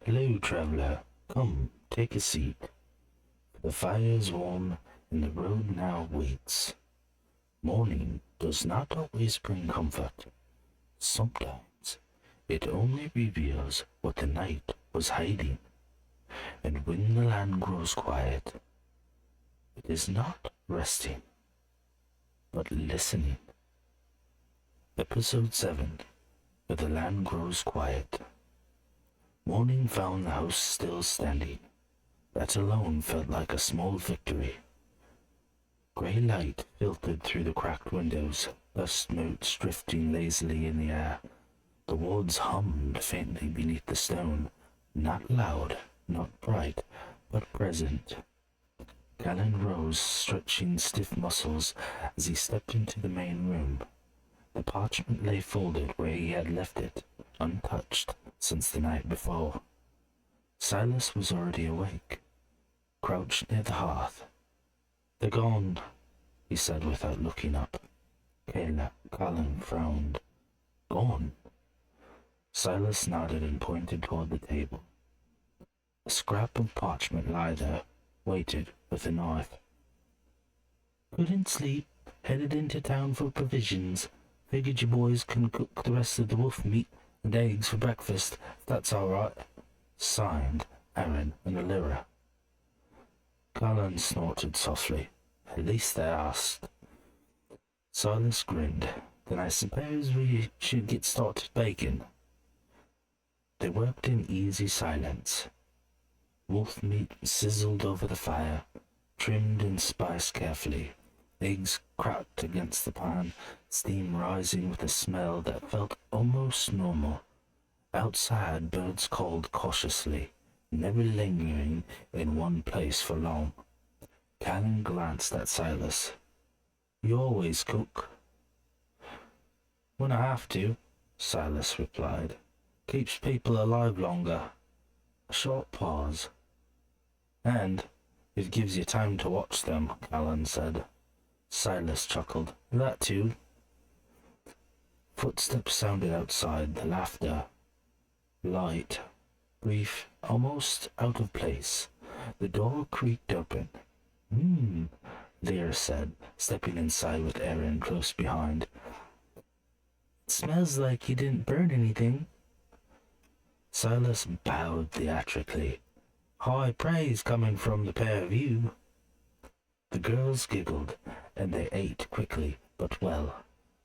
Hello, traveler. Come, take a seat. The fire is warm, and the road now waits. Morning does not always bring comfort. Sometimes it only reveals what the night was hiding. And when the land grows quiet, it is not resting, but listening. Episode 7, Where the Land Grows Quiet. Morning found the house still standing. That alone felt like a small victory. Grey light filtered through the cracked windows, dust motes drifting lazily in the air. The wards hummed faintly beneath the stone, not loud, not bright, but present. Kaelen rose, stretching stiff muscles as he stepped into the main room. The parchment lay folded where he had left it, untouched since the night before. Silas was already awake, crouched near the hearth. "They're gone," he said without looking up. Kaelen frowned. "Gone?" Silas nodded and pointed toward the table. A scrap of parchment lay there, waited with a knife. "Couldn't sleep, headed into town for provisions. Figured you boys can cook the rest of the wolf meat and eggs for breakfast, if that's all right." Signed, Aaron and Alira. Kaelen snorted softly. "At least they asked." Silas grinned. "Then I suppose we should get started baking." They worked in easy silence. Wolf meat sizzled over the fire, trimmed and spiced carefully. Eggs cracked against the pan, steam rising with a smell that felt almost normal. Outside, birds called cautiously, never lingering in one place for long. Kaelen glanced at Silas. "You always cook?" "When I have to," Silas replied. "Keeps people alive longer." A short pause. "And it gives you time to watch them," Kaelen said. Silas chuckled. "That too." Footsteps sounded outside, the laughter. Light, brief, almost out of place. The door creaked open. Lear said, stepping inside with Aaron close behind. "It smells like you didn't burn anything." Silas bowed theatrically. "High praise coming from the pair of you." The girls giggled, and they ate quickly but well.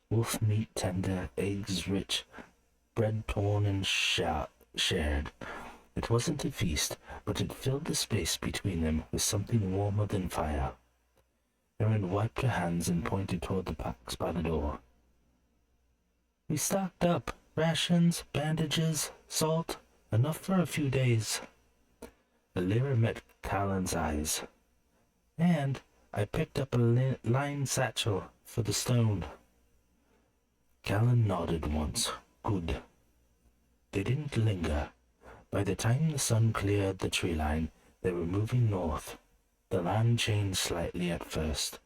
Wolf meat tender, eggs rich, bread torn and shared. It wasn't a feast, but it filled the space between them with something warmer than fire. Erin wiped her hands and pointed toward the packs by the door. "We stocked up. Rations, bandages, salt, enough for a few days." Alira met Kalen's eyes. "And I picked up a lined satchel for the stone." Kaelen nodded once. "Good." They didn't linger. By the time the sun cleared the tree line, they were moving north. The land changed slightly at first.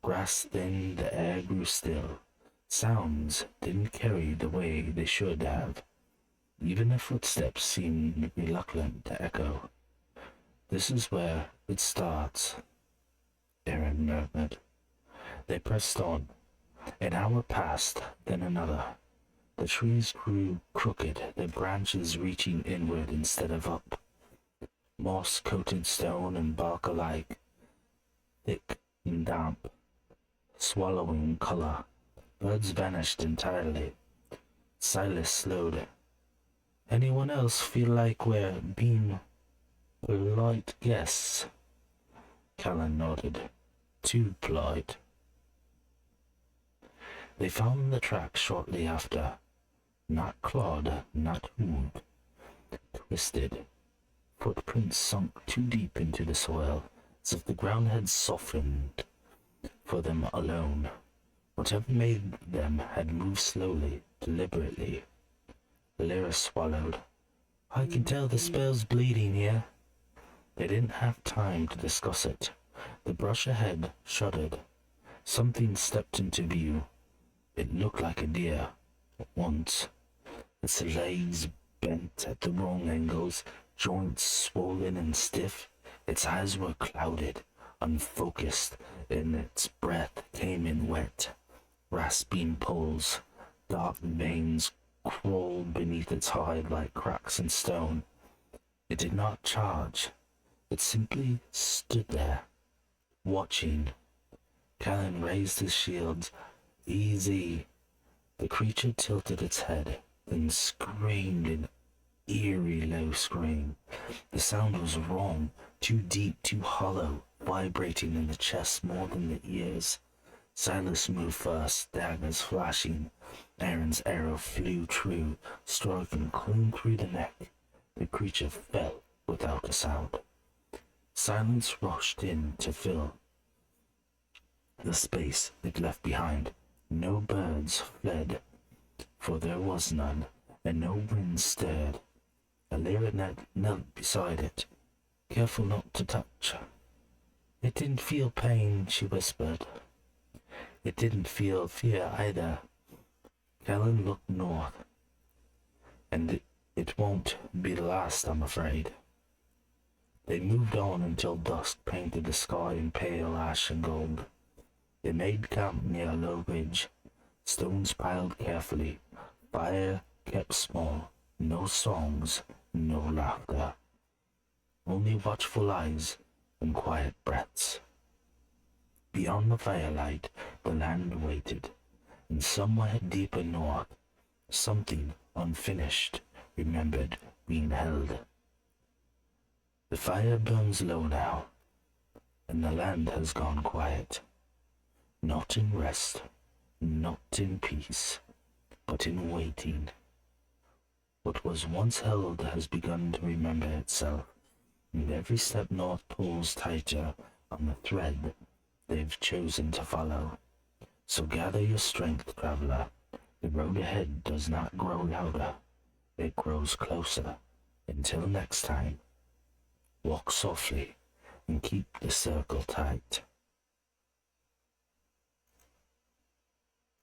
Grass thinned, the air grew still. Sounds didn't carry the way they should have. Even their footsteps seemed reluctant to echo. "This is where it starts," Aaron murmured. They pressed on. An hour passed, then another. The trees grew crooked, their branches reaching inward instead of up. Moss-coated stone and bark alike, thick and damp, swallowing color. Birds vanished entirely. Silas slowed. "Anyone else feel like we're being polite guests?" Kaelen nodded. "Too polite." They found the tracks shortly after. Not clawed, not hooved. Twisted. Footprints sunk too deep into the soil, as if the ground had softened for them alone. Whatever made them had moved slowly, deliberately. Lyra swallowed. "I can tell the spell's bleeding here." They didn't have time to discuss it. The brush ahead shuddered. Something stepped into view. It looked like a deer. Once, its legs bent at the wrong angles, joints swollen and stiff. Its eyes were clouded, unfocused, and its breath came in wet, rasping pulls. Dark veins crawled beneath its hide like cracks in stone. It did not charge. It simply stood there, watching. Kaelen raised his shield. Easy. The creature tilted its head, then screamed an eerie low scream. The sound was wrong, too deep, too hollow, vibrating in the chest more than the ears. Silas moved first, daggers flashing. Aaron's arrow flew true, striking clean through the neck. The creature fell without a sound. Silence rushed in to fill the space it left behind. No birds fled, for there was none, and no wind stirred. Alira knelt beside it, careful not to touch. It didn't feel pain, she whispered. It didn't feel fear either. Kaelen looked north, and it won't be the last, I'm afraid. They moved on until dusk painted the sky in pale ash and gold. They made camp near a low ridge, stones piled carefully, fire kept small, no songs, no laughter, only watchful eyes and quiet breaths. Beyond the firelight, the land waited, and somewhere deeper north, something unfinished remembered being held. The fire burns low now, and the land has gone quiet. Not in rest, not in peace, but in waiting. What was once held has begun to remember itself, and every step north pulls tighter on the thread they've chosen to follow. So gather your strength, traveler. The road ahead does not grow louder, it grows closer. Until next time, walk softly and keep the circle tight.